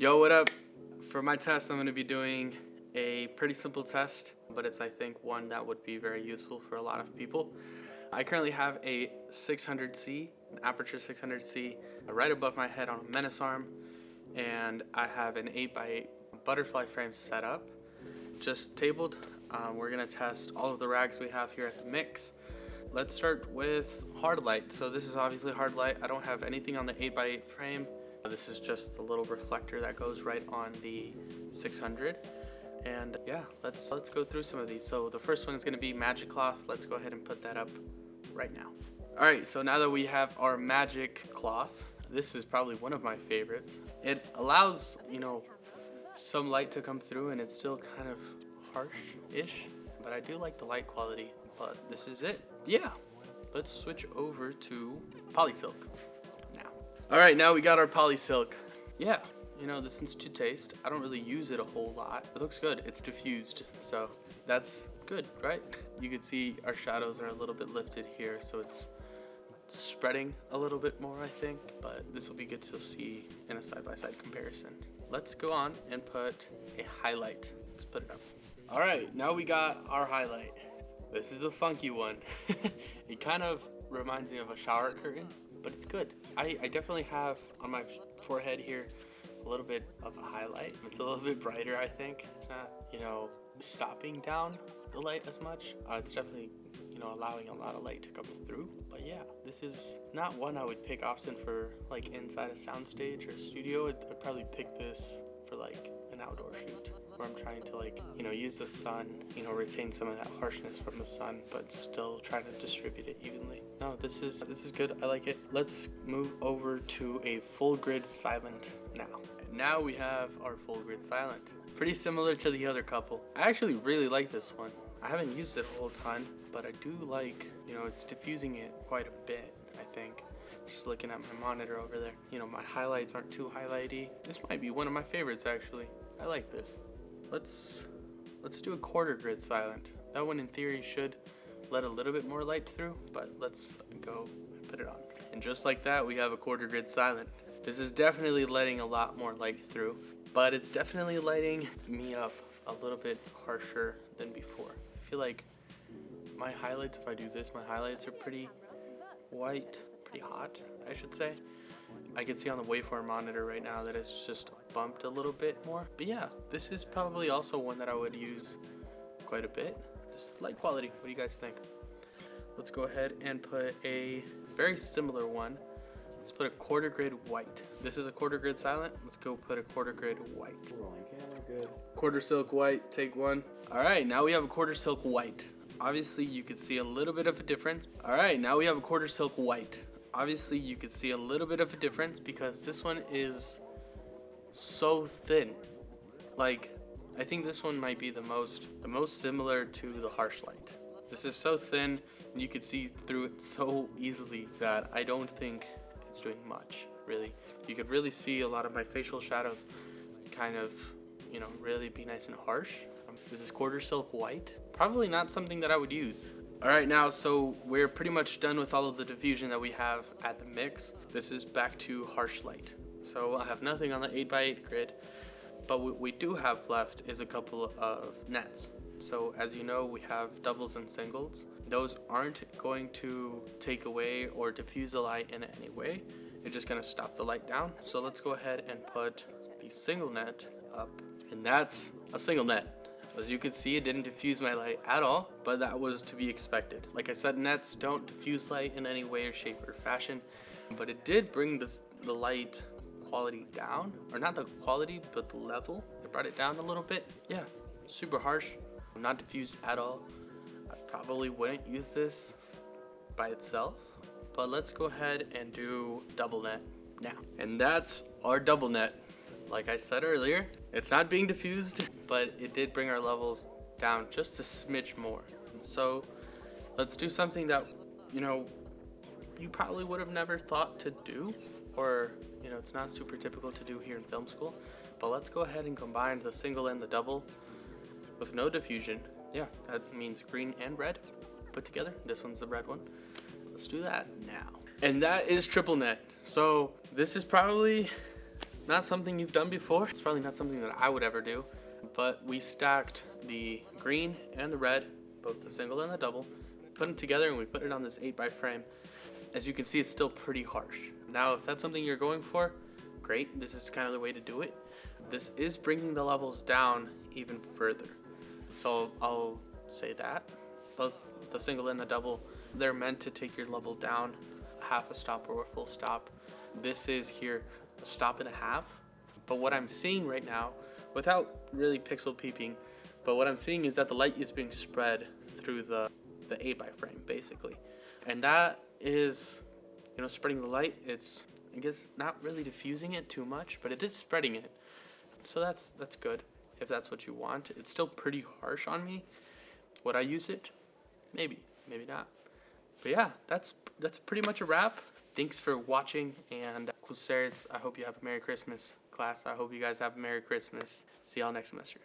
Yo, what up? For my test, I'm going to be doing a pretty simple test, but it's, I think, one that would be very useful for a lot of people. I currently have a 600C, an Aputure 600C, right above my head on a Menace arm, and I have an 8x8 butterfly frame set up, just tabled. We're going to test all of the rags we have here at the mix. Let's start with hard light. So this is obviously hard light. I don't have anything on the 8x8 frame. This is just the little reflector that goes right on the 600. And yeah, let's go through some of these. So the first one is going to be Magic Cloth. Let's go ahead and put that up right now. All right, so now that we have our Magic Cloth, this is probably one of my favorites. It allows, some light to come through, and it's still kind of harsh-ish, but I do like the light quality. But this is it. Yeah, let's switch over to Polysilk now. All right, now we got our Polysilk. Yeah, this one's to taste. I don't really use it a whole lot. It looks good. It's diffused, so that's good, right? You can see our shadows are a little bit lifted here, so it's spreading a little bit more, I think, but this will be good to see in a side-by-side comparison. Let's go on and put a highlight. Let's put it up. All right, now we got our highlight. This is a funky one. It kind of reminds me of a shower curtain, but it's good. I definitely have on my forehead here a little bit of a highlight. It's a little bit brighter, I think. It's not, stopping down the light as much. It's definitely, allowing a lot of light to come through. But yeah, this is not one I would pick often for like inside a soundstage or a studio. I'd probably pick this for like an outdoor shoot, where I'm trying to use the sun, retain some of that harshness from the sun, but still try to distribute it evenly. No, this is good. I like it. Let's move over to a full grid silent now. And now we have our full grid silent. Pretty similar to the other couple. I actually really like this one. I haven't used it a whole ton, but I do like, it's diffusing it quite a bit, I think. Just looking at my monitor over there. My highlights aren't too highlighty. This might be one of my favorites, actually. I like this. Let's do a quarter grid silent. That one in theory should let a little bit more light through, but let's go and put it on. And just like that, we have a quarter grid silent. This is definitely letting a lot more light through, but it's definitely lighting me up a little bit harsher than before. I feel like my highlights, if I do this, my highlights are pretty white, pretty hot, I should say. I can see on the waveform monitor right now that it's just bumped a little bit more. But yeah, this is probably also one that I would use quite a bit. Just light quality. What do you guys think? Let's go ahead and put a very similar one. Let's put a quarter grid white. This is a quarter grid silent. Let's go put a quarter grid white. Good. Quarter silk white, take one. All right, now we have a quarter silk white. Obviously, you can see a little bit of a difference. All right, now we have a quarter silk white. Obviously, you can see a little bit of a difference because this one is so thin. Like, I think this one might be the most similar to the harsh light. This is so thin, and you can see through it so easily that I don't think it's doing much, really. You could really see a lot of my facial shadows kind of, really be nice and harsh. This is quarter silk white. Probably not something that I would use. All right, now, so we're pretty much done with all of the diffusion that we have at the mix. This is back to harsh light. So I have nothing on the 8x8 grid, but what we do have left is a couple of nets. So as you know, we have doubles and singles. Those aren't going to take away or diffuse the light in any way. They're just gonna stop the light down. So let's go ahead and put the single net up. And that's a single net. As you can see, it didn't diffuse my light at all, but that was to be expected. Like I said, nets don't diffuse light in any way or shape or fashion, but it did bring the light quality down, or not the quality, but the level. It brought it down a little bit. Yeah, super harsh, not diffused at all. I probably wouldn't use this by itself, but let's go ahead and do double net now. And that's our double net. Like I said earlier, it's not being diffused, but it did bring our levels down just a smidge more. And so let's do something that, you probably would have never thought to do, or, it's not super typical to do here in film school. But let's go ahead and combine the single and the double with no diffusion. Yeah, that means green and red put together. This one's the red one. Let's do that now. And that is triple net. So this is probably not something you've done before. It's probably not something that I would ever do, but we stacked the green and the red, both the single and the double, put them together, and we put it on this 8x frame. As you can see, it's still pretty harsh. Now, if that's something you're going for, great. This is kind of the way to do it. This is bringing the levels down even further. So I'll say that. Both the single and the double, they're meant to take your level down half a stop or a full stop. This is here a stop and a half. But what I'm seeing right now, without really pixel peeping, but what I'm seeing is that the light is being spread through the 8x frame, basically. And that is, spreading the light. It's, I guess, not really diffusing it too much, but it is spreading it. So that's good, if that's what you want. It's still pretty harsh on me. Would I use it? Maybe not. But yeah, that's pretty much a wrap. Thanks for watching, and Clusarians, I hope you have a Merry Christmas. Class, I hope you guys have a Merry Christmas. See y'all next semester.